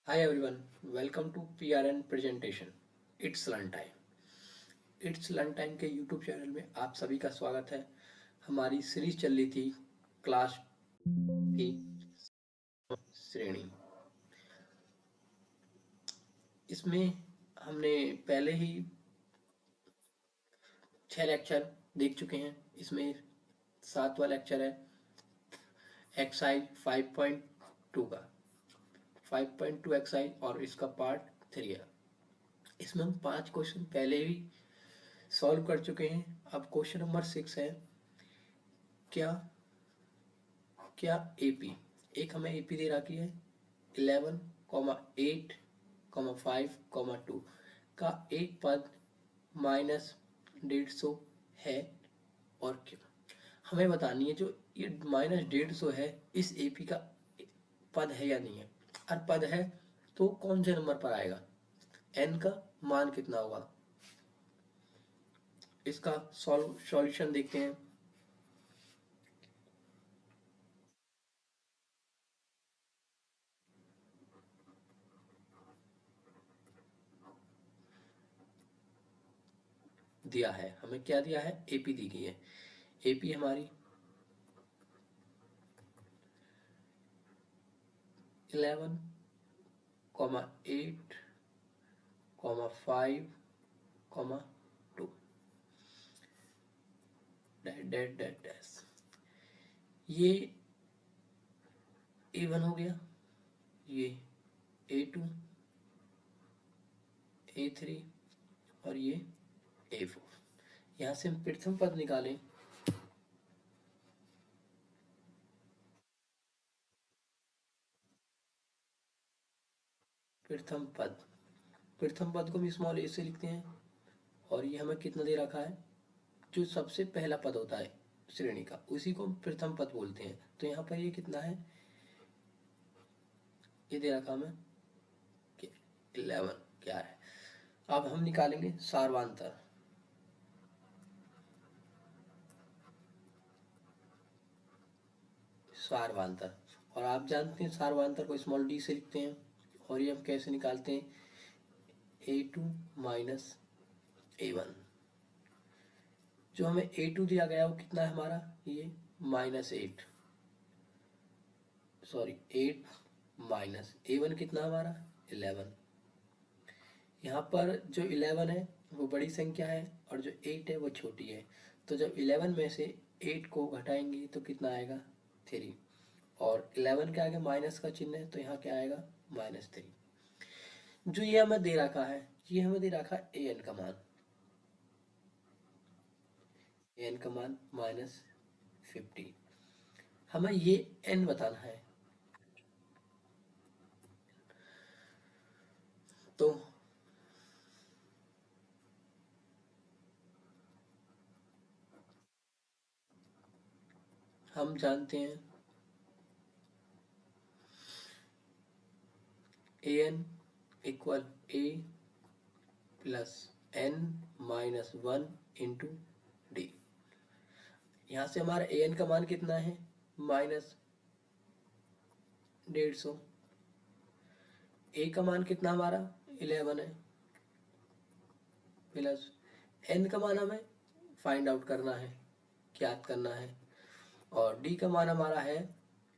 Hi everyone, welcome to PRN presentation. It's lunch time. It's lunch time के YouTube channel में आप सभी का स्वागत है। हमारी सीरीज चल रही थी क्लास की श्रेणी। इसमें हमने पहले ही 6 लेक्चर देख चुके हैं। इसमें 7वां लेक्चर है एक्सरसाइज 5.2 का 5.2 एक्सरसाइज और इसका पार्ट 3 है। इसमें हम 5 क्वेश्चन पहले ही सॉल्व कर चुके हैं। अब क्वेश्चन नंबर 6 है क्या क्या एपी एक हमें एपी दे रखी है 11,8,5,2 का एक पद -150 है और क्यों। हमें बतानी है जो ये -150 है इस एपी का पद है या नहीं है। और पद है तो कौन से नंबर पर आएगा, एन का मान कितना होगा। इसका सॉल्यूशन देखते हैं। दिया है हमें, क्या दिया है, एपी दी गई है। एपी हमारी 11,8,5,2 डैश ये A1 हो गया, ये A2, A3 और ये A4। यहाँ से हम प्रथम पद निकालें। प्रथम पद को भी स्मॉल ए से लिखते हैं। और ये हमें कितना दे रखा है, जो सबसे पहला पद होता है श्रेणी का उसी को हम प्रथम पद बोलते हैं। तो यहाँ पर ये कितना है, ये दे रखा हमें 11 क्या है। अब हम निकालेंगे सार्वांतर। सार्वांतर और आप जानते हैं सार्वांतर को स्मॉल डी से लिखते हैं। और ये हम कैसे निकालते हैं, A2 माइनस A1। जो हमें A2 दिया गया वो कितना है हमारा, ये -8, सॉरी 8 माइनस A1 कितना हमारा 11। यहाँ पर जो 11 है वो बड़ी संख्या है और जो 8 है वो छोटी है। तो जब 11 में से 8 को घटाएंगे तो कितना आएगा 3। और 11 के आगे माइनस का चिन्ह है तो यहाँ क्या आएगा -3। जो ये हमें दे रखा है, ये हमें दे रखा है an का मान, an का मान -50। हमें ये n बताना है। तो हम जानते हैं an equal a plus n minus 1 into D. यहाँ से हमारा an का मान कितना है -150। a का मान कितना हमारा 11 है, प्लस n का मान हमें फाइंड आउट करना है, ज्ञात करना है। और d का मान हमारा है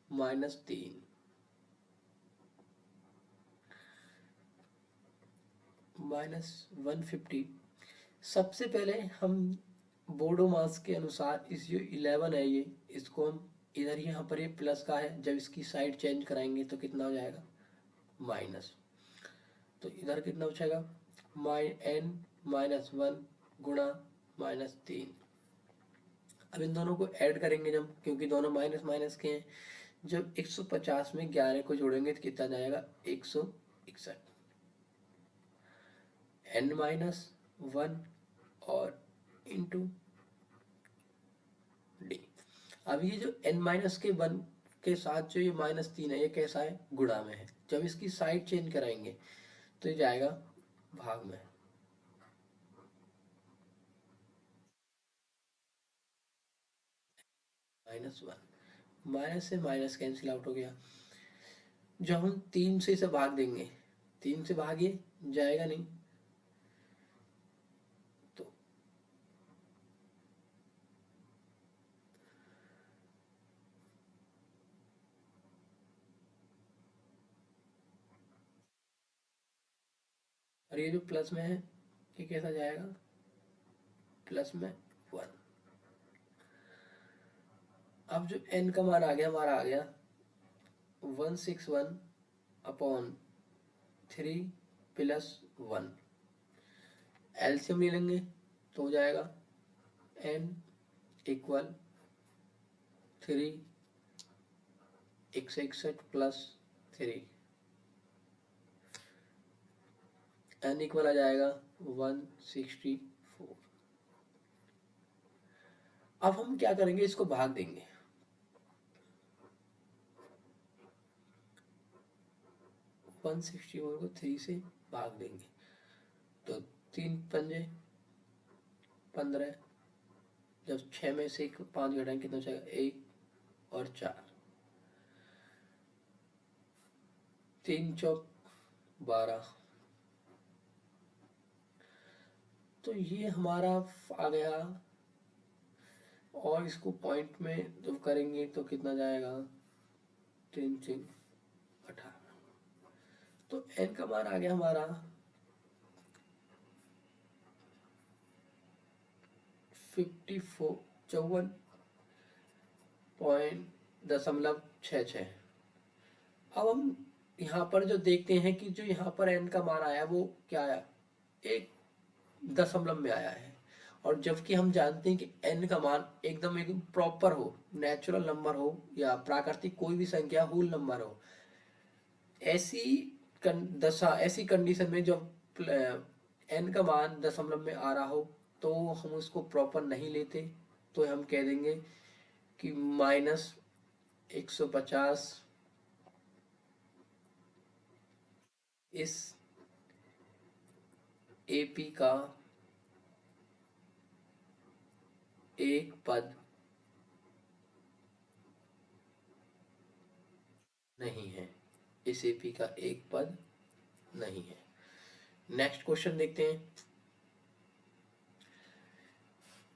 -3। -150। सबसे पहले हम बोडो मास के अनुसार इस जो 11 है ये इसको हम इधर, यहाँ पर ये प्लस का है, जब इसकी साइड चेंज कराएंगे तो कितना हो जाएगा माइनस। तो इधर कितना बचेगा n-1 गुणा -3। अब इन दोनों को ऐड करेंगे जब, क्योंकि दोनों माइनस माइनस के हैं। जब 150 में 11 को जोड़ेंगे तो कितना जाएगा 161। n-1 और इंटू डी। अब ये जो n-1 के साथ जो ये -3 है ये कैसा है, गुणा में है। जब इसकी साइड चेंज कराएंगे तो ये जाएगा भाग में। -1 माइनस से माइनस कैंसिल आउट हो गया। जब हम 3 से इसे भाग देंगे 3 से भागिए, जाएगा नहीं। तो और ये जो प्लस में है ये कैसा जाएगा, प्लस में 1। अब जो n का मान आ गया हमारा, आ गया 161 अपॉन 3 प्लस 1। एलसीएम ले लेंगे तो हो जाएगा n equal 3 plus 3, n equal आ जाएगा 164। अब हम क्या करेंगे, इसको भाग देंगे। वन 164 को 3 से भाग देंगे तो 3 पंजे 15, जब 6 में से 5 घटाएंगे कितना बचेगा, 1 और 4, 3 चौक 12। तो ये हमारा आ गया, और इसको पॉइंट में जब करेंगे तो कितना जाएगा, 3 3 18। तो n का मान आ गया हमारा 54.66। अब हम यहाँ पर जो देखते हैं कि जो यहाँ पर n का मान आया वो क्या आया, एक दशमलव में आया है। और जबकि हम जानते हैं कि n का मान एकदम प्रॉपर हो, नेचुरल नंबर हो या प्राकृतिक कोई भी संख्या होल नंबर हो, ऐसी ऐसी कंडीशन में जब n का मान दशमलव में आ रहा हो तो हम उसको प्रॉपर नहीं लेते, तो हम कह देंगे कि -150 इस AP का एक पद नहीं है, इस AP का एक पद नहीं है। नेक्स्ट क्वेश्चन देखते हैं।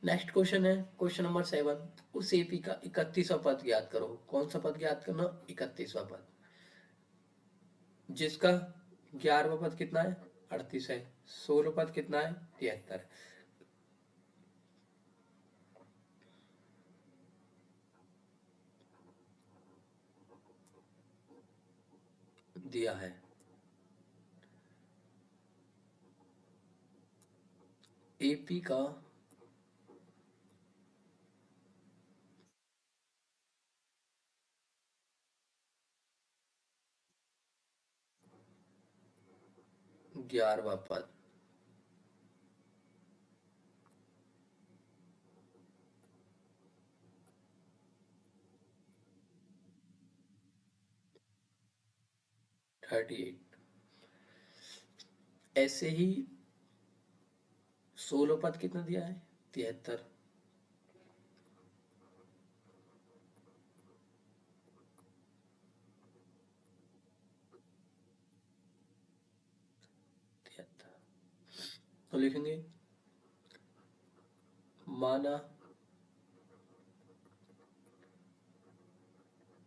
नेक्स्ट क्वेश्चन है क्वेश्चन नंबर 7। उस AP का 31वां पद ज्ञात करो। कौन सा पद ज्ञात करना, 31वां पद, जिसका 11वां पद कितना है, 38 है, 16वां पद कितना है, 73 दिया है। AP का 11वां पद, थर्टी एट। ऐसे ही 16वां पद कितना दिया है, 73। तो लिखेंगे माना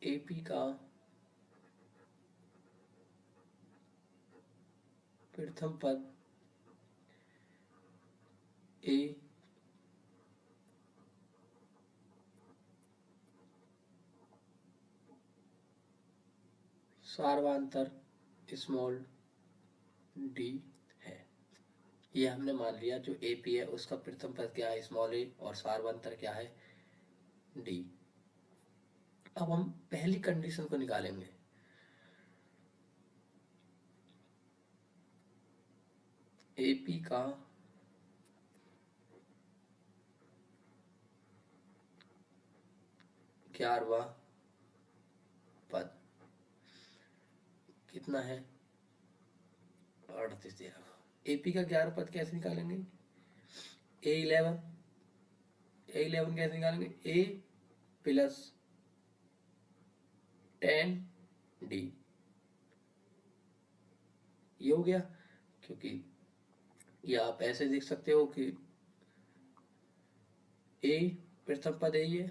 AP का प्रथम पद A सार्वधातुक स्मॉल d है। ये हमने मान लिया, जो AP है उसका प्रथम पद क्या है, स्मॉल a, और सार्वधातुक क्या है, d। अब हम पहली कंडीशन को निकालेंगे। AP का ग्यारहवां पद कितना है, 38 दिया। AP का 11 पद कैसे निकालेंगे, A11, A11 कैसे निकालेंगे, A प्लस 10D, ये हो गया, क्योंकि ये आप ऐसे देख सकते हो कि ए प्रथम पद है ये,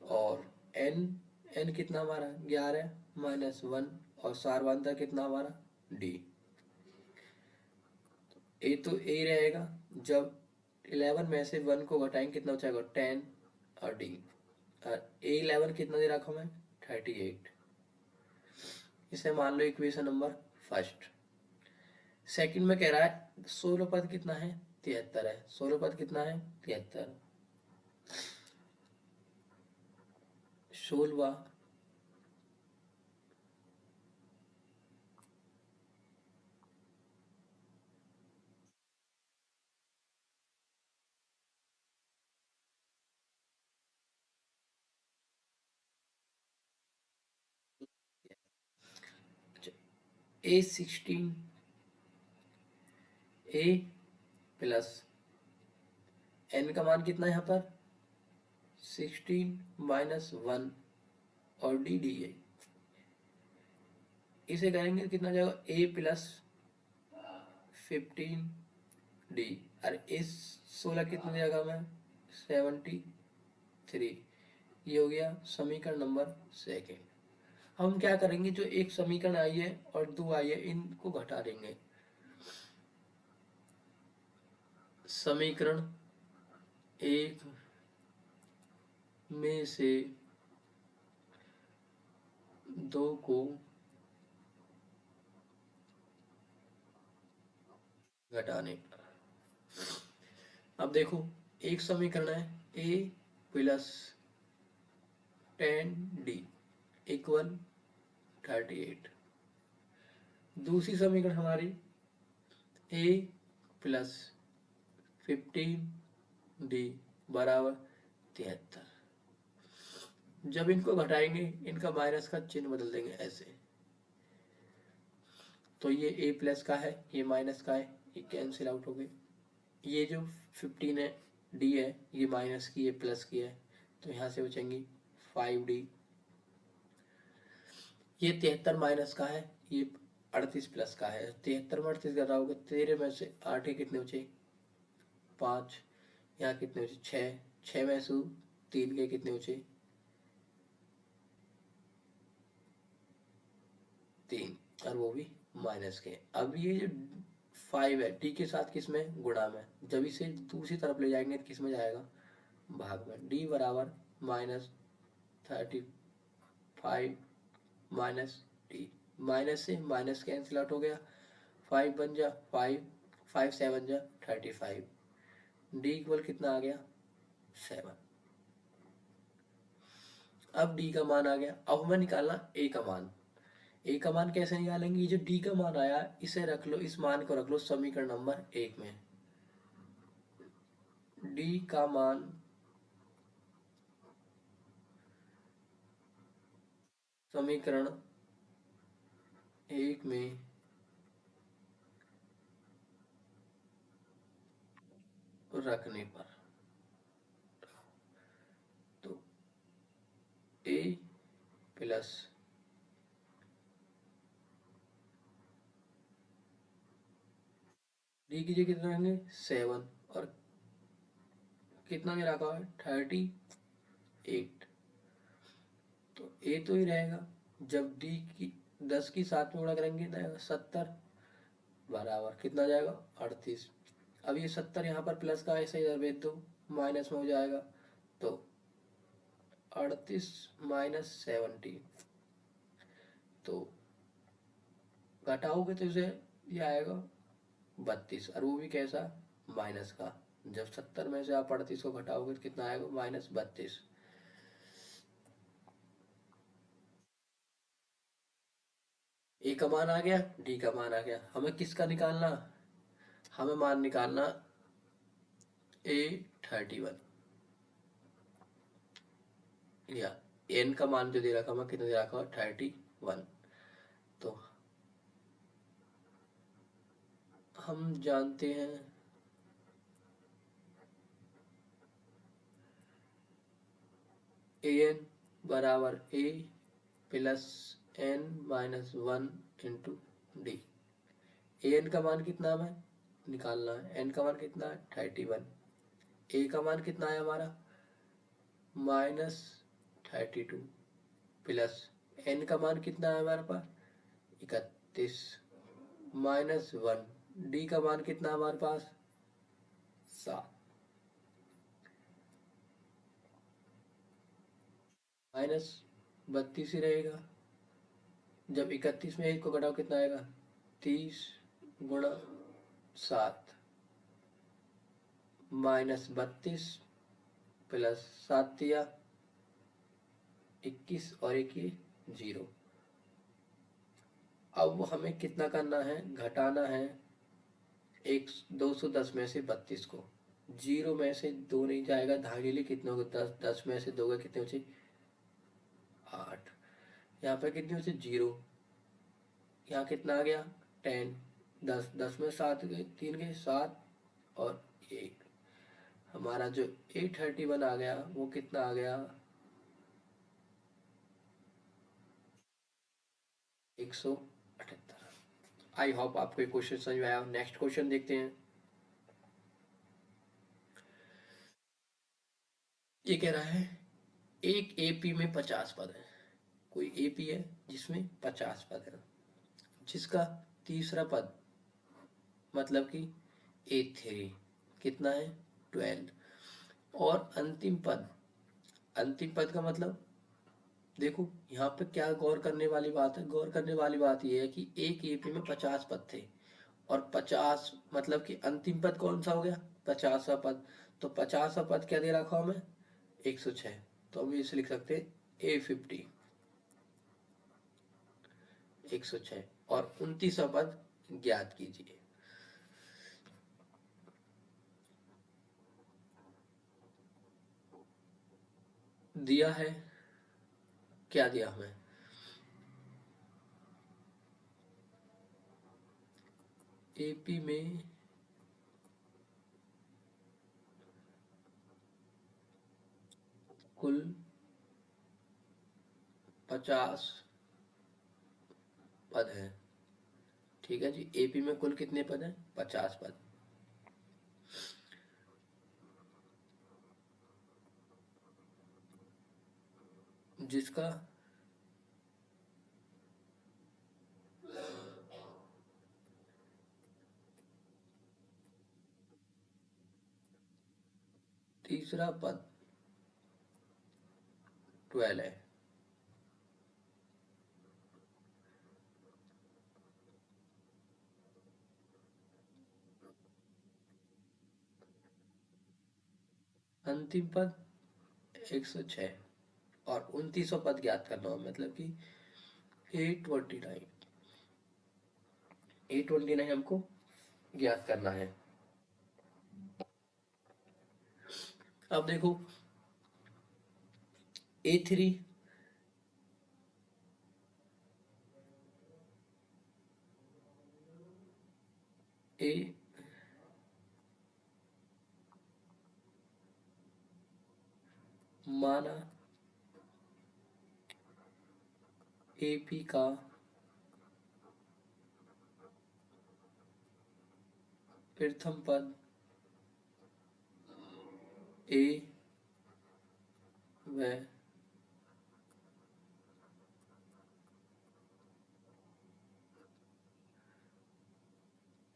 और एन एन कितना हमारा 11 -1, और सारवांतर कितना हमारा डी। ए तो ए रहेगा, जब 11 में से 1 को घटाएंगे कितना हो जाएगा 10, और डी, और ए 11 कितना दे रखा हमें 38। इसे मान लो इक्वेशन नंबर फर्स्ट। सेकंड में कह रहा है 16 पद कितना है 73 है, 16 पद कितना है 73, 16 A16 ए प्लस एन का मान कितना है यहाँ पर 16 -1, और डी डी है, इसे करेंगे तो कितना जाएगा ए प्लस 15 डी, और इस 16 कितना जाएगा हमें 73। ये हो गया समीकरण नंबर सेकेंड। हम क्या करेंगे, जो एक समीकरण आई है और दो आई है इनको घटा देंगे। समीकरण एक में से दो को घटाने पर, अब देखो एक समीकरण है ए प्लस 10 डी इक्वल 38, दूसरी समीकरण हमारी ए प्लस 15 डी बराबर 73। जब इनको घटाएंगे इनका माइनस का चिन्ह बदल देंगे ऐसे, तो ये ए प्लस का है ये माइनस का है, ये कैंसिल आउट हो गए। ये जो 15 है डी है ये माइनस की, ये प्लस की है, तो यहाँ से बचेंगी 5D। ये 73 माइनस का है, ये 38 प्लस का है। 73 में 38 घटाओगे 13 में से 8 के कितने बचे 5, यहाँ कितने बचे 6, 6 में से 3 के कितने बचे 3, और वो भी माइनस के। अब ये जो 5 है डी के साथ किस में गुणा में, जब इसे दूसरी तरफ ले जाएंगे तो किस में जाएगा भाग में। डी बराबर -35 माइनस डी, माइनस से माइनस कैंसिल आउट हो गया, 5 बन जा 5, 5 7 जा 35, डी इक्वल कितना आ गया 7। अब डी का मान आ गया, अब हमें निकालना ए का मान। ए का मान कैसे निकालेंगे, ये जो डी का मान आया इसे रख लो, इस मान को रख लो समीकरण नंबर 1 में। डी का मान समीकरण 1 में रखने पर, तो ए प्लस डी की जगह कितना रहेंगे 7, और कितना दे रखा है 38, तो ए तो ही रहेगा। जब डी की 10 की 7 में गुणा करेंगे तो 70 बराबर कितना जाएगा 38। अब ये 70 यहाँ पर प्लस का ऐसे इधर भेज दो, माइनस में हो जाएगा, तो 38 -70, तो घटाओगे तो इसे ये आएगा 32, और वो भी कैसा माइनस का। जब 70 में से आप 38 को घटाओगे तो कितना आएगा -32। ए का मान आ गया, डी का मान आ गया, हमें किसका निकालना, हमें मान निकालना A31, या एन का मान जो दे रखा हमें कितना दे रखा 31, तो हम जानते हैं an बराबर a plus n -1 into d. A n का मान कितना हमें निकालना है, एन का मान कितना है 31, ए का मान कितना है हमारा -32 प्लस एन का मान कितना है हमारे पास 31 -1, डी का मान कितना है हमारे पास 7, -32 ही रहेगा। जब 31 में 1 को घटाओ कितना आएगा 30 गुणा 7 -32 प्लस 7 दिया 21 और 1 ये 0। अब हमें कितना करना है, घटाना है 210 में से 32 को, 0 में से 2 नहीं जाएगा, धागेले कितने हो गए 10, 10 में से 2 गए कितने बचे 8, यहाँ पर कितने बचे 0, यहाँ कितना आ गया 10, 10, 10 में 7 गए, 3 गए 7 और 1, हमारा जो 831 आ गया वो कितना आ गया 178। आई होप आपको ये क्वेश्चन समझ में आया। नेक्स्ट क्वेश्चन देखते हैं। ये कह रहा है एक एपी में 50 पद है, कोई एपी है जिसमें 50 पद है, जिसका तीसरा पद मतलब कि A3 कितना है 12, और अंतिम पद का मतलब देखो यहाँ पे क्या गौर करने वाली बात है, गौर करने वाली बात यह है कि एक एपी में 50 पद थे, और 50 मतलब कि अंतिम पद कौन सा हो गया 50वां पद, तो 50वां पद क्या दे रखा हमें 106, तो हम इसे लिख सकते हैं A50 106, और 29वां पद ज्ञात कीजिए। दिया है, क्या दिया हमें एपी में कुल 50 पद है, ठीक है जी, एपी में कुल कितने पद हैं 50 पद, जिसका तीसरा पद 12 है। अंतिम पद 106 और 29वां पद ज्ञात करना हो, मतलब कि 829 829 हमको ज्ञात करना है। अब देखो A3 A माना AP का प्रथम पद A व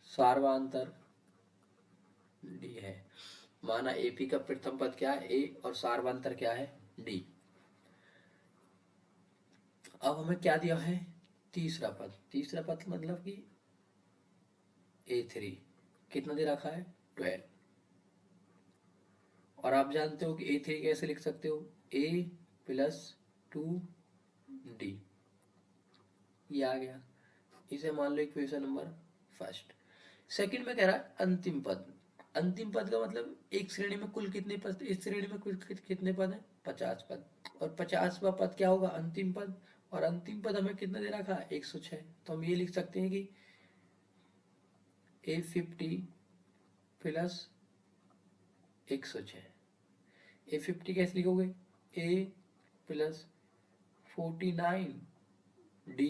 सार्वांतर D है। माना AP का प्रथम पद क्या है A और सार्वांतर क्या है D। अब हमें क्या दिया है तीसरा पद मतलब कि A3 कितना दे रखा है 12, और आप जानते हो कि A3 कैसे लिख सकते हो A प्लस 2D, ये आ गया, इसे मान लो इक्वेशन नंबर फर्स्ट। सेकंड में कह रहा है अंतिम पद का मतलब एक श्रेणी में कुल कितने पद, इस श्रेणी में कुल कितने पद हैं 50 पद, और 50वां पद क्या होगा अंतिम पद, और अंतिम पद हमें कितना दे रखा है 106, तो हम ये लिख सकते हैं कि A50 प्लस 106, A50 कैसे लिखोगे A plus 49 D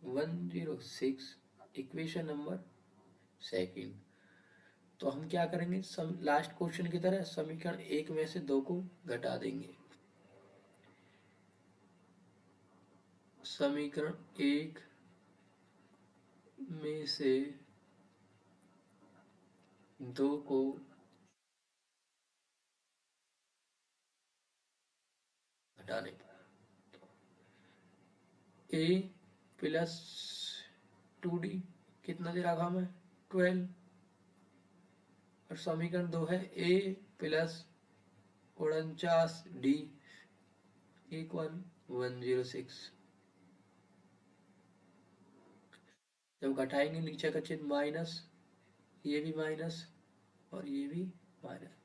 106 equation number second. तो हम क्या करेंगे, लास्ट क्वेश्चन की तरह समीकरण एक में से दो को घटा देंगे। समीकरण एक में से दो को घटाने पर ए प्लस 2d कितना दे रखा हमें 12, और समीकरण दो है ए प्लस 49d इक्वल 106। जब घटाएंगे नीचे का चिन्ह माइनस, ये भी माइनस और ये भी माइनस,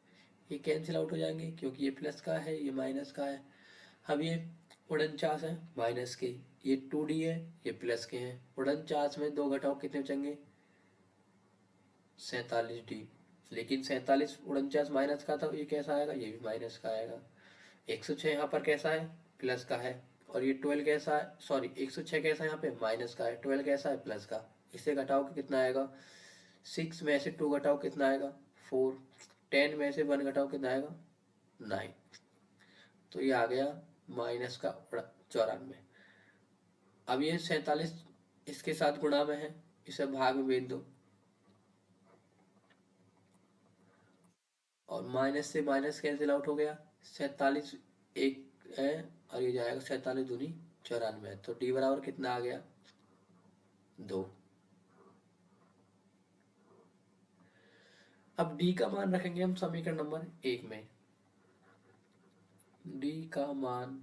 ये कैंसिल आउट हो जाएंगे क्योंकि ये प्लस का है ये माइनस का है। अब ये 49 है माइनस के, ये 2d है ये प्लस के हैं। 49 में दो घटाओ कितने बचेंगे 47d, लेकिन 47 49 माइनस का था, ये कैसा आएगा ये भी माइनस का आएगा। 106 यहाँ पर कैसा है प्लस का है, और ये 12 कैसा है, सॉरी 106 कैसा है यहाँ पे माइनस का है, 12 कैसा है प्लस का। इसे घटाओ कि कितना आएगा, 6 में से 2 घटाओ कितना आएगा 4, 10 में से 1 घटाओ कितना आएगा 9। तो ये आ गया माइनस का 94। अब ये 47 इसके साथ गुणा में है, इसे भाग में भेज दो, और माइनस से माइनस कैंसिल आउट हो गया। 47 एक है और ये जाएगा 47 दूनी 94, तो डी बराबर कितना आ गया 2। अब डी का मान रखेंगे हम समीकरण नंबर एक में। डी का मान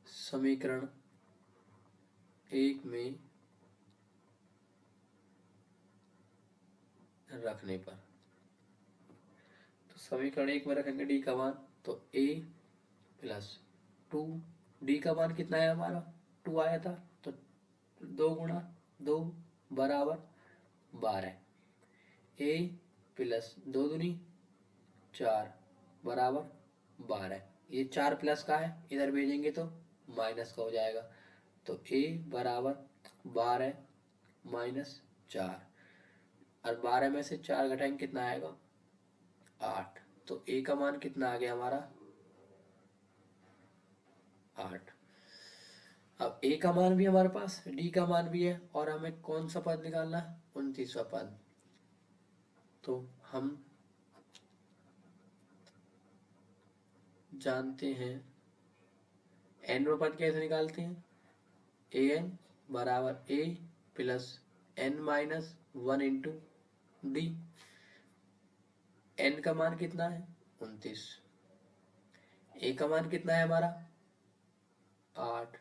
समीकरण एक में रखने पर, तो समीकरण एक में रखेंगे डी का मान, तो ए प्लस 2, डी का मान कितना है हमारा 2 आया था, तो 2 गुणा 2 बराबर 12, ए प्लस 2 दूनी 4 बराबर 12। ये 4 प्लस का है, इधर भेजेंगे तो माइनस का हो जाएगा, तो ए बराबर 12 माइनस 4, और 12 में से 4 घटाएंगे कितना आएगा 8। तो ए का मान कितना आ गया हमारा 8। अब ए का मान भी हमारे पास, डी का मान भी है, और हमें कौन सा पद निकालना है 29वां पद। तो हम जानते हैं एनवां पद कैसे निकालते हैं, ए एन बराबर a plus n minus 1 into d. N का मान कितना है 29, ए का मान कितना है हमारा 8,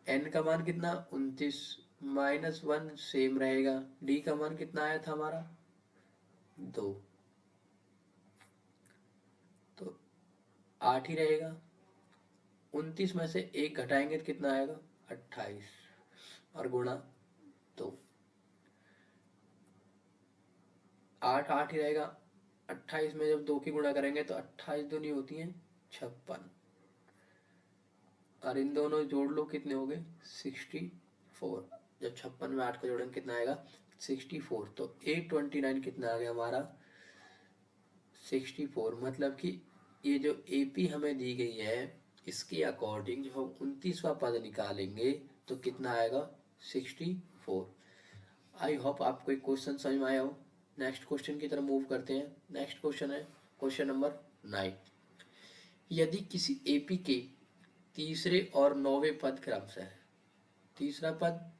एन का मान कितना 29 माइनस 1 सेम रहेगा, डी का मान कितना आया था हमारा 2, तो 8 ही रहेगा। 29 में से 1 घटाएंगे तो कितना आएगा 28, और गुणा 2, 8 8 ही रहेगा। 28 में जब 2 की गुणा करेंगे तो 28 दूनी होती है 56, और इन दोनों जोड़ लो कितने हो गए 64। जब 56 में 8 को जोड़ेंगे कितना आएगा 64, तो 829 कितना आ गया हमारा 64। मतलब कि ये जो एपी हमें दी गई है इसके अकॉर्डिंग जब हम 29वां पद निकालेंगे तो कितना आएगा 64। आई होप आपको एक क्वेश्चन समझ में आया हो। नेक्स्ट क्वेश्चन की तरफ मूव करते हैं। नेक्स्ट क्वेश्चन है क्वेश्चन नंबर 9। यदि किसी एपी के तीसरे और 9वें पद क्रमशः, तीसरा पद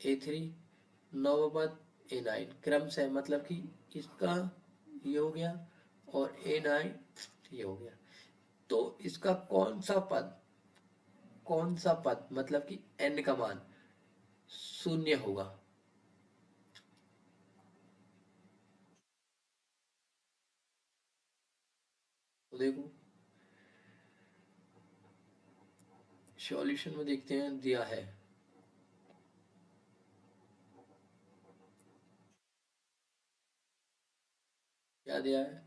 A3, 9वां पद A9 क्रमशः, मतलब कि इसका ये हो गया और A9 ये हो गया, तो इसका कौन सा पद मतलब कि n का मान शून्य होगा। तो देखो सॉल्यूशन में देखते हैं दिया है, क्या दिया है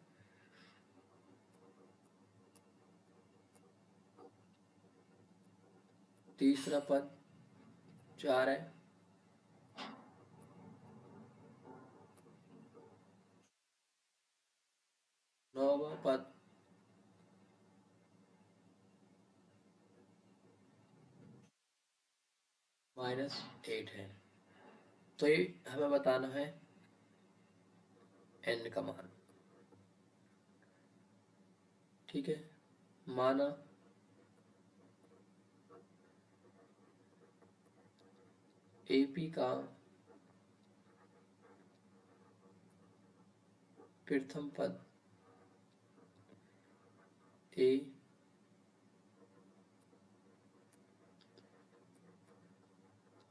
तीसरा पद 4 है, नौवां पद -8 है। तो ये हमें बताना है n का मान। ठीक है, माना AP का प्रथम पद A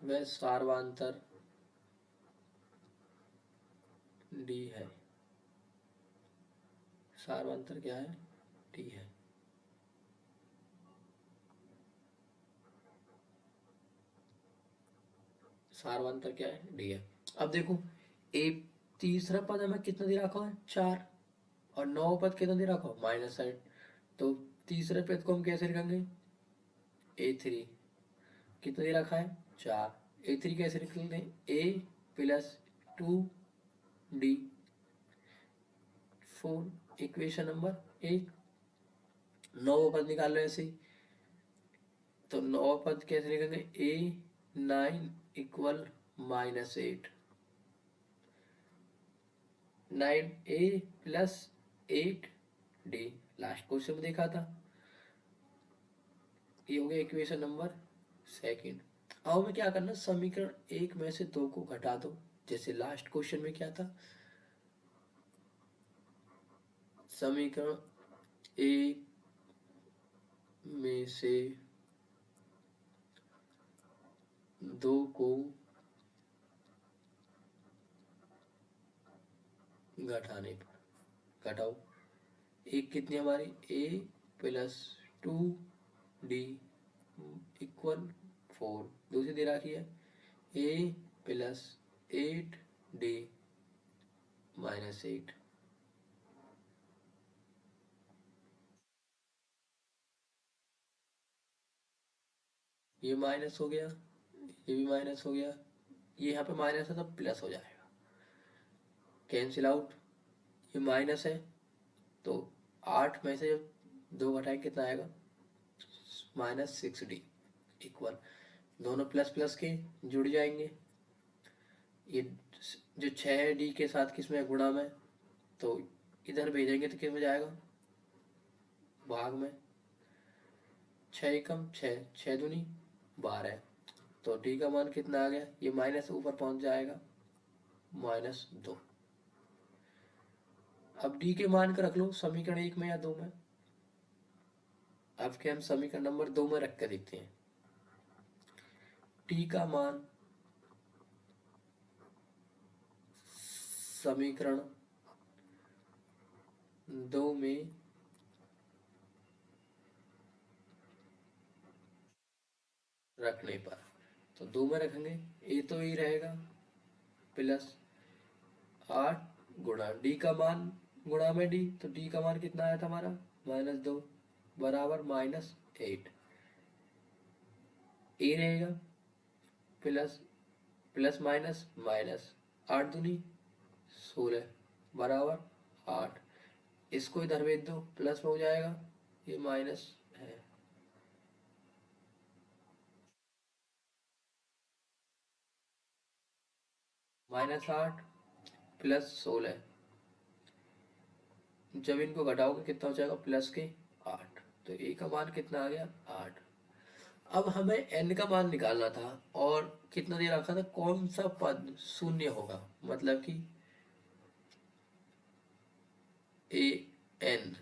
व सार्वांतर D है। सार्वांतर क्या है? D है। सार्वांतर क्या है? D है। अब देखो, A तीसरा पद हमें कितना दे रखा है? 4। और 9 पद कितना दे रखा है? -8। तो तीसरे पद को हम कैसे लिखेंगे? A3 कितना दे रखा है? 4। A3 कैसे लिखेंगे? A plus 2D 4, equation number 1। 9 पद निकाल लो ऐसे ही। तो 9 पद कैसे लिखेंगे? A9 equal -8। 9A plus 8D last question में देखा था। ये हो गया इक्वेशन नंबर 2। अब हमें क्या करना? समीकरण 1 में से 2 को घटा दो, जैसे लास्ट क्वेश्चन में क्या था। समीकरण 1 में से 2 को घटाने पर, घटाओ। एक कितनी हमारी? A plus 2D equal 4। दूसरी दे रखी है A प्लस 8D -8। ये माइनस हो गया, ये भी माइनस हो गया, ये यहाँ पे माइनस है तो प्लस हो जाएगा, कैंसिल आउट। ये माइनस है तो 8 में से जब 2 घटाए कितना आएगा? -6D इक्वल, दोनों प्लस प्लस के जुड़ जाएंगे। ये जो 6D के साथ किसमें गुणा में, तो इधर भेजेंगे तो किस में जाएगा? भाग में। 6 एकम 6, 6 दूनी 12। तो D का मान कितना आ गया? ये माइनस ऊपर पहुंच जाएगा -2। अब D के मान का रख लो समीकरण 1 में या 2 में। अब के हम समीकरण नंबर 2 में रख कर देखते हैं। T का मान समीकरण 2 में रखने पर, तो 2 में रखेंगे, ए तो ही रहेगा प्लस 8 गुणा D का मान गुणा में D, तो D का मान कितना आया था हमारा? -2 बराबर -8। ए रहेगा प्लस प्लस माइनस माइनस, 8 दूनी 16 बराबर 8। इसको इधर भेज दो, प्लस में हो जाएगा, ये माइनस है। -8 प्लस 16, जब इनको घटाओगे कितना हो जाएगा? प्लस के 8। तो ए का मान कितना आ गया? 8। अब हमें n का मान निकालना था, और कितना दे रखा था? कौन सा पद शून्य होगा, मतलब कि an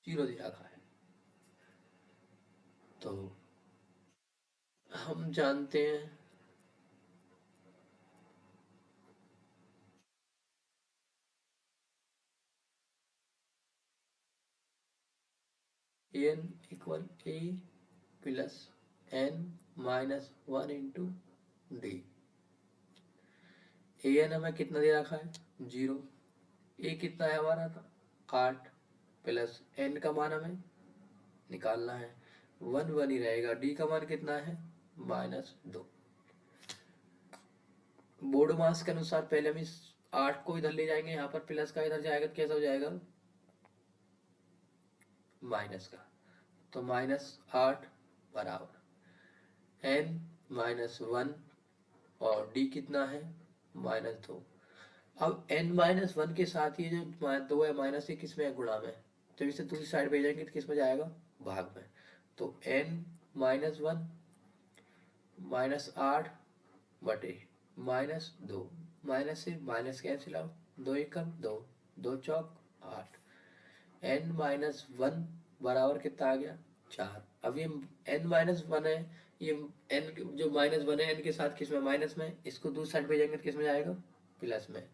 0 दे रखा है। तो हम जानते हैं an equal a plus n minus 1 into D. an हमें कितना दे रखा है? 0। a कितना है हमारा था? 8 प्लस n का मान हमें निकालना है, 1 1 ही रहेगा। डी का मान कितना है, -2। बोर्ड मास के अनुसार पहले हम इस 8 को इधर ले जाएंगे, यहाँ पर प्लस का इधर जाएगा तो कैसा हो जाएगा, माइनस का। तो -8 बराबर n-1 और d कितना है, -2। अब n-1 के साथ ये जो 2 है माइनस, ये किस में है, गुणा में। तो इसे दूसरी साइड भेजेंगे तो किस में जाएगा, भाग में। तो n-1 -8 बटे -2, माइनस से माइनस कैंसिल आउट, 2 एकम 2, 2 चौक 8। n-1 बराबर कितना आ गया, 4। अब ये n-1 है, ये n जो -1 है n के साथ किस में, माइनस में, इसको दूसरी साइड भेजेंगे तो किस में जाएगा, प्लस में।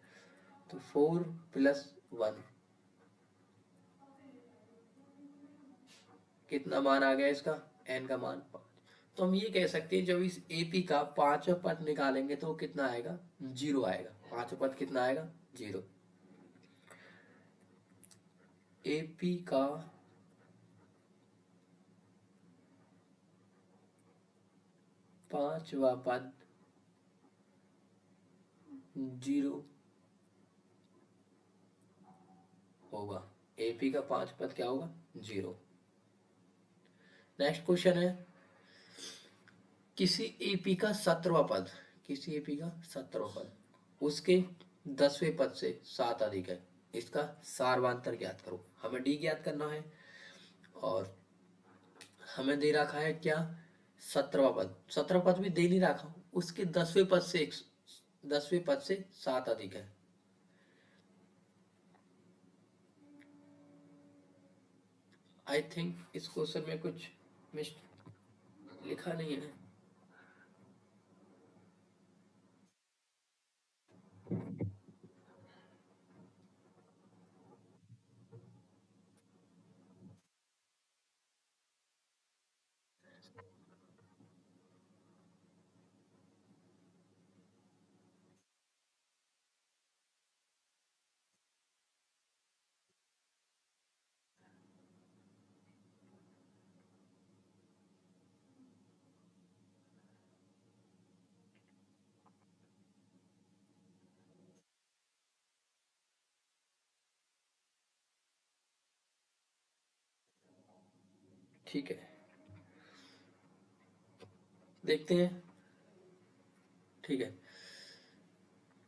तो 4 + 1 कितना मान आ गया इसका, n का मान 5। तो हम ये कह सकते हैं जब इस AP का पांचवा पद निकालेंगे तो कितना आएगा, 0 आएगा। पांचवा पद कितना आएगा, 0। AP का पांचवा पद 0 होगा। AP का पांचवा पद क्या होगा, 0। नेक्स्ट क्वेश्चन है, किसी AP का 17वां पद, किसी AP का 17वां पद उसके 10वें पद से 7 अधिक है, इसका सारवांतर ज्ञात करो। हमें D ज्ञात करना है और हमें दे रखा है क्या, 17वां पद। 17वां पद भी दे नहीं रखा, उसके 10वें पद से 7 अधिक है। आई थिंक इस क्वेश्चन में कुछ मिस लिखा नहीं है। ठीक है, देखते हैं। ठीक है,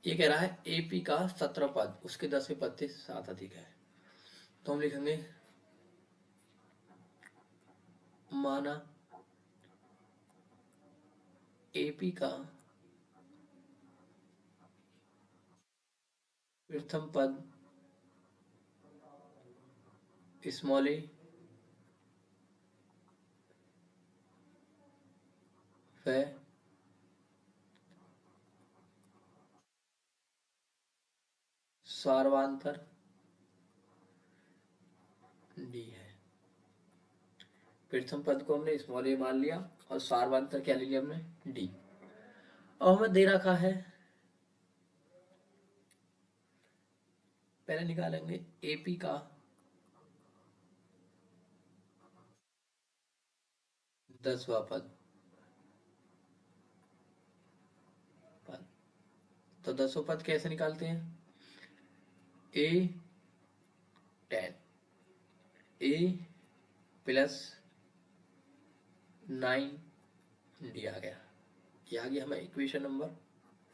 ये कह रहा है AP का 17 पद उसके 10वें पद से 7 अधिक है। तो हम लिखेंगे माना AP का प्रथम पद स्मॉल a व सारवांतर D है। प्रथम पद को हमने स्मॉल a मान लिया और सारवांतर क्या ले लिया हमने, D। अब हमें दे रखा है, पहले निकालेंगे AP का 10वां पद। तो 10वां पद कैसे निकालते हैं, A10 A + 9 D आ गया। ये आ गया हमें इक्वेशन नंबर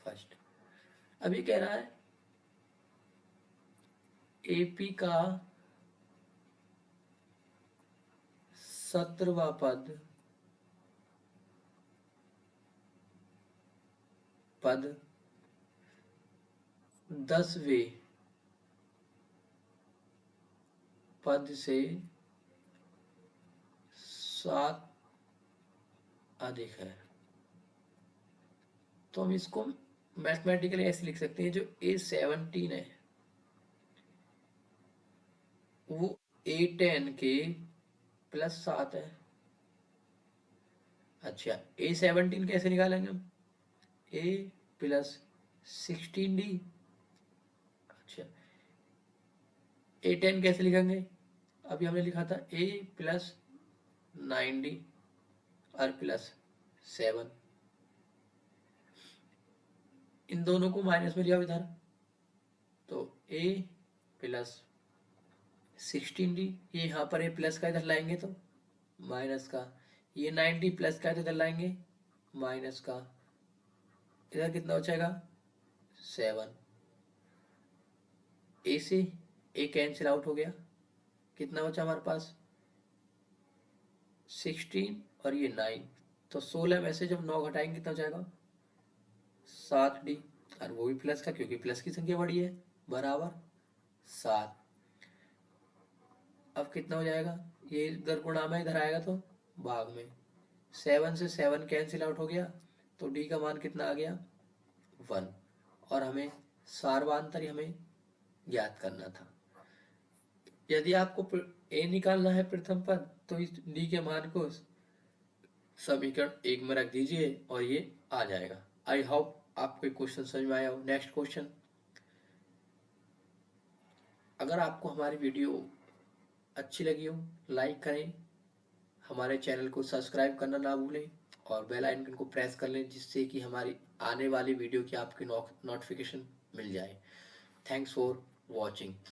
फर्स्ट। अब ये कह रहा है AP का 17वां पद 10वें पद से 7 अधिक है। तो हम इसको मैथमेटिकली ऐसे लिख सकते हैं, जो A17 है वो A10 के +7 है। अच्छा, A17 कैसे निकालेंगे हम, A + 16D। अच्छा, A10 कैसे लिखेंगे, अभी हमने लिखा था A + 9d और प्लस 7, इन दोनों को माइनस में लिया इधर, तो a प्लस 16d, ये यहाँ पर a प्लस का इधर लाएंगे तो माइनस का, ये 9d प्लस का इधर लाएंगे माइनस का, इधर कितना हो जाएगा 7, a से a कैंसिल आउट हो गया, कितना बचा हमारे पास 16 और ये 9, तो 16 में से जब 9 घटाएंगे कितना हो जाएगा 7d, और वो भी प्लस का क्योंकि प्लस की संख्या बड़ी है, बराबर 7। अब कितना हो जाएगा, ये इधर गुणा में इधर आएगा तो भाग में, 7 से 7 कैंसिल आउट हो गया, तो d का मान कितना आ गया 1, और हमें सार्वधातुक हमें ज्ञात करना था। यदि आपको a निकालना है प्रथम पद, तो इस d के मान को समीकरण 1 में रख दीजिए और ये आ जाएगा। आई होप आपको क्वेश्चन समझ में आया हो। नेक्स्ट क्वेश्चन, अगर आपको हमारी वीडियो अच्छी लगी हो लाइक करें, हमारे चैनल को सब्सक्राइब करना ना भूलें और बेल आइकन को प्रेस कर लें, जिससे कि हमारी आने वाली वीडियो की आपकी नोटिफिकेशन मिल जाए। Thanks for watching.